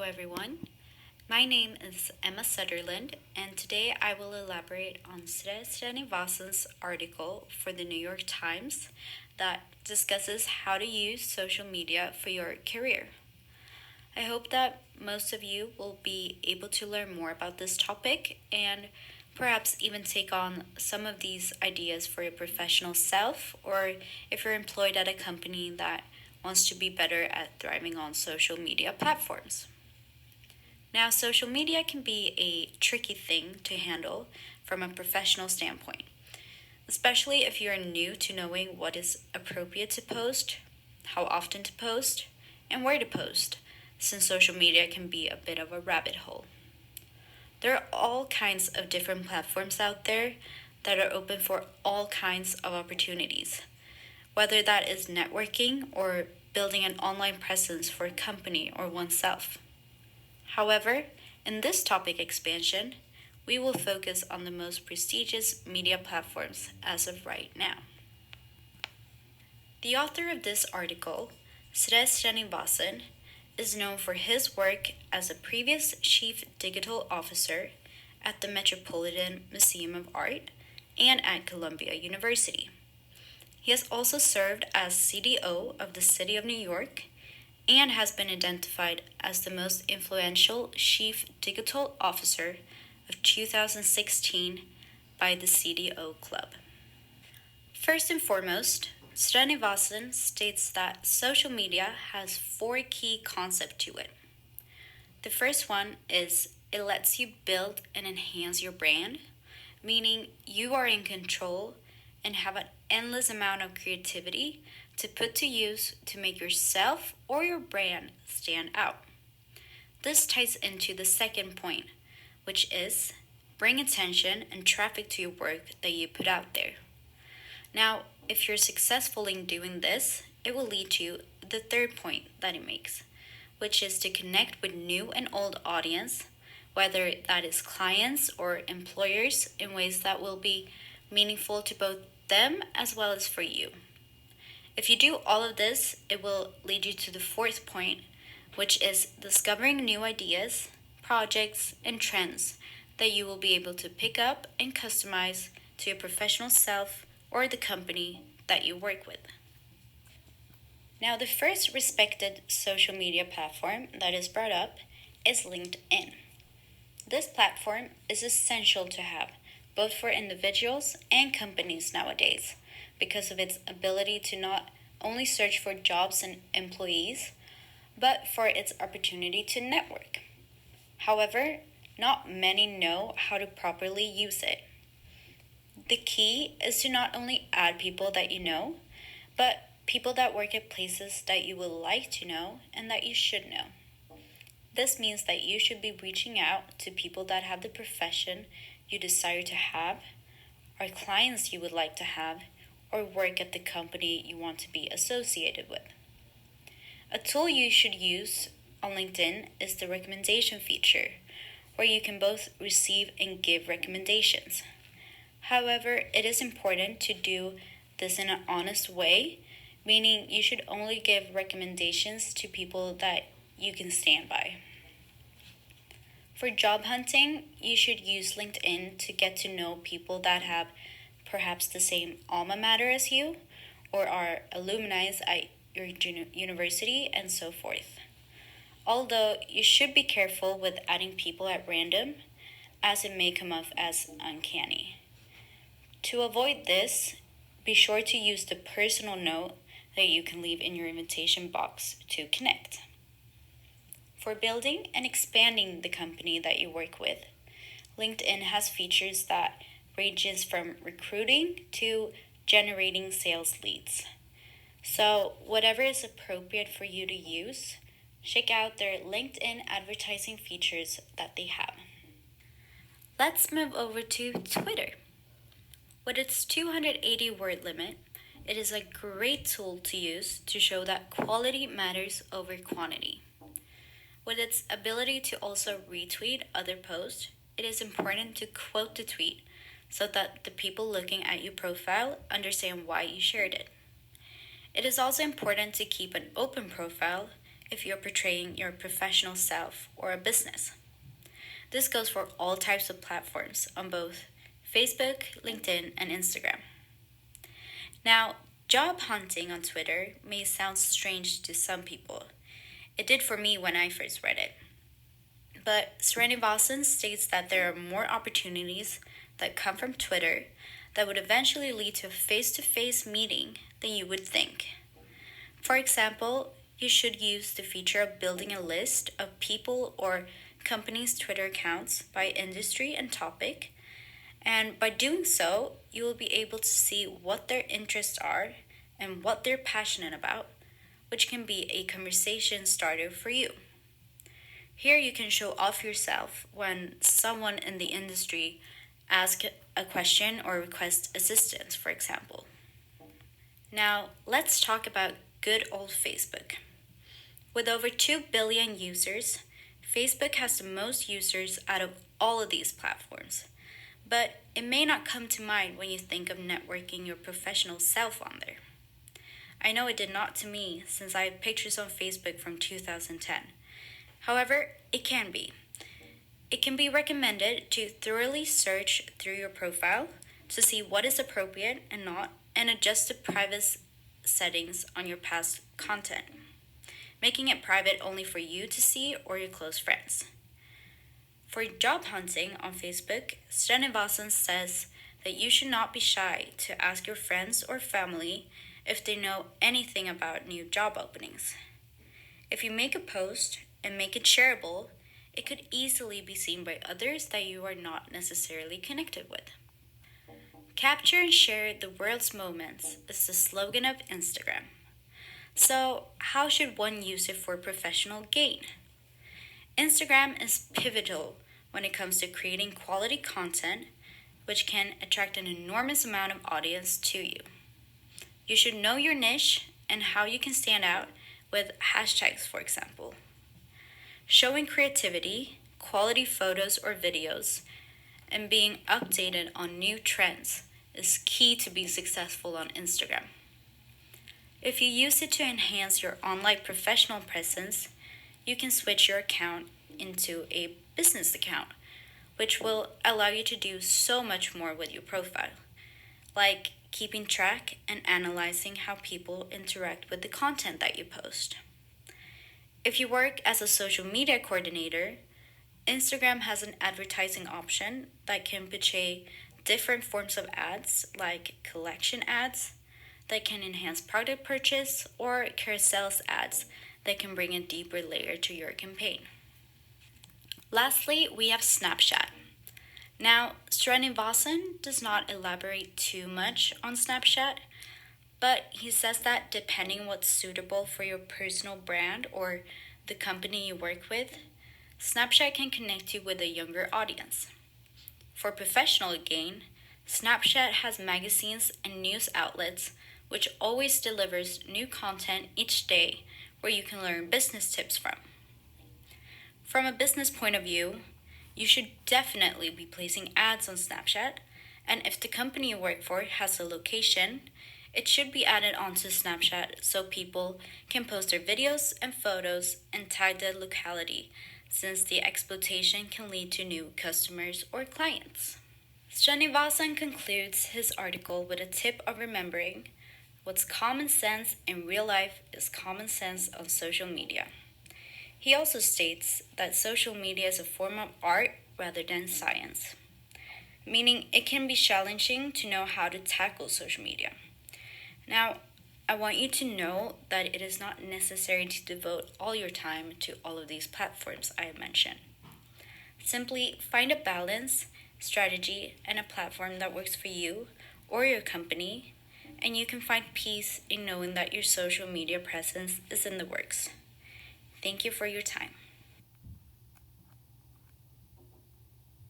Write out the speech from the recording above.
everyone. My name is Emma Sutherland, and today I will elaborate on Srinivasan's article for the New York Times that discusses how to use social media for your career. I hope that most of you will be able to learn more about this topic and perhaps even take on some of these ideas for your professional self, or if you're employed at a company that wants to be better at thriving on social media platforms. Now, social media can be a tricky thing to handle from a professional standpoint, especially if you're new to knowing what is appropriate to post, how often to post, and where to post, since social media can be a bit of a rabbit hole. There are all kinds of different platforms out there that are open for all kinds of opportunities, whether that is networking or building an online presence for a company or oneself. However, in this topic expansion, we will focus on the most prestigious media platforms as of right now. The author of this article, Srinivasan, is known for his work as a previous chief digital officer at the Metropolitan Museum of Art and at Columbia University. He has also served as CDO of the City of New York and has been identified as the most influential chief digital officer of 2016 by the CDO Club. First and foremost, Srinivasan states that social media has four key concepts to it. The first one is it lets you build and enhance your brand, meaning you are in control and have an endless amount of creativity to put to use to make yourself or your brand stand out. This ties into the second point, which is bring attention and traffic to your work that you put out there. Now, if you're successful in doing this, it will lead to the third point that it makes, which is to connect with new and old audience, whether that is clients or employers, in ways that will be meaningful to both them as well as for you. If you do all of this, it will lead you to the fourth point, which is discovering new ideas, projects, and trends that you will be able to pick up and customize to your professional self or the company that you work with. Now, the first respected social media platform that is brought up is LinkedIn. This platform is essential to have, both for individuals and companies nowadays, because of its ability to not only search for jobs and employees, but for its opportunity to network. However, not many know how to properly use it. The key is to not only add people that you know, but people that work at places that you would like to know and that you should know. This means that you should be reaching out to people that have the profession you desire to have, or clients you would like to have, or work at the company you want to be associated with. A tool you should use on LinkedIn is the recommendation feature, where you can both receive and give recommendations. However, it is important to do this in an honest way, meaning you should only give recommendations to people that you can stand by. For job hunting, you should use LinkedIn to get to know people that have perhaps the same alma mater as you, or are alumni at your university, and so forth. Although you should be careful with adding people at random, as it may come off as uncanny. To avoid this, be sure to use the personal note that you can leave in your invitation box to connect. For building and expanding the company that you work with, LinkedIn has features that ranges from recruiting to generating sales leads. So, whatever is appropriate for you to use, check out their LinkedIn advertising features that they have. Let's move over to Twitter. With its 280 word limit, it is a great tool to use to show that quality matters over quantity. With its ability to also retweet other posts, it is important to quote the tweet so that the people looking at your profile understand why you shared it. It is also important to keep an open profile, if you're portraying your professional self or a business. This goes for all types of platforms on both Facebook, LinkedIn, and Instagram. Now, job hunting on Twitter may sound strange to some people. It did for me when I first read it. But Srinivasan states that there are more opportunities that come from Twitter that would eventually lead to a face to face meeting than you would think. For example, you should use the feature of building a list of people or companies' Twitter accounts by industry and topic, and by doing so, you will be able to see what their interests are and what they're passionate about, which can be a conversation starter for you. Here you can show off yourself when someone in the industry asks a question or requests assistance, for example. Now, let's talk about good old Facebook. With over 2 billion users, Facebook has the most users out of all of these platforms. But it may not come to mind when you think of networking your professional self on there. I know it did not to me since I had pictures on Facebook from 2010. However, it can be. It can be recommended to thoroughly search through your profile to see what is appropriate and not, and adjust the private settings on your past content, making it private only for you to see or your close friends. For job hunting on Facebook, Srinivasan says that you should not be shy to ask your friends or family if they know anything about new job openings. If you make a post and make it shareable, it could easily be seen by others that you are not necessarily connected with. Capture and share the world's moments is the slogan of Instagram. So, how should one use it for professional gain? Instagram is pivotal when it comes to creating quality content, which can attract an enormous amount of audience to you. You should know your niche and how you can stand out with hashtags, for example. Showing creativity, quality photos or videos, and being updated on new trends is key to be successful on Instagram. If you use it to enhance your online professional presence, you can switch your account into a business account, which will allow you to do so much more with your profile, like keeping track and analyzing how people interact with the content that you post. If you work as a social media coordinator, Instagram has an advertising option that can portray different forms of ads, like collection ads that can enhance product purchase, or carousels ads that can bring a deeper layer to your campaign. Lastly, we have Snapchat. Now, Srinivasan does not elaborate too much on Snapchat, but he says that depending what's suitable for your personal brand or the company you work with, Snapchat can connect you with a younger audience. For professional gain, Snapchat has magazines and news outlets which always delivers new content each day where you can learn business tips from. From a business point of view, you should definitely be placing ads on Snapchat, and if the company you work for has a location, it should be added onto Snapchat so people can post their videos and photos and tag the locality, since the exploitation can lead to new customers or clients. Srinivasan concludes his article with a tip of remembering what's common sense in real life is common sense on social media. He also states that social media is a form of art rather than science, meaning it can be challenging to know how to tackle social media. Now, I want you to know that it is not necessary to devote all your time to all of these platforms I have mentioned. Simply find a balance, strategy, and a platform that works for you or your company, and you can find peace in knowing that your social media presence is in the works. Thank you for your time.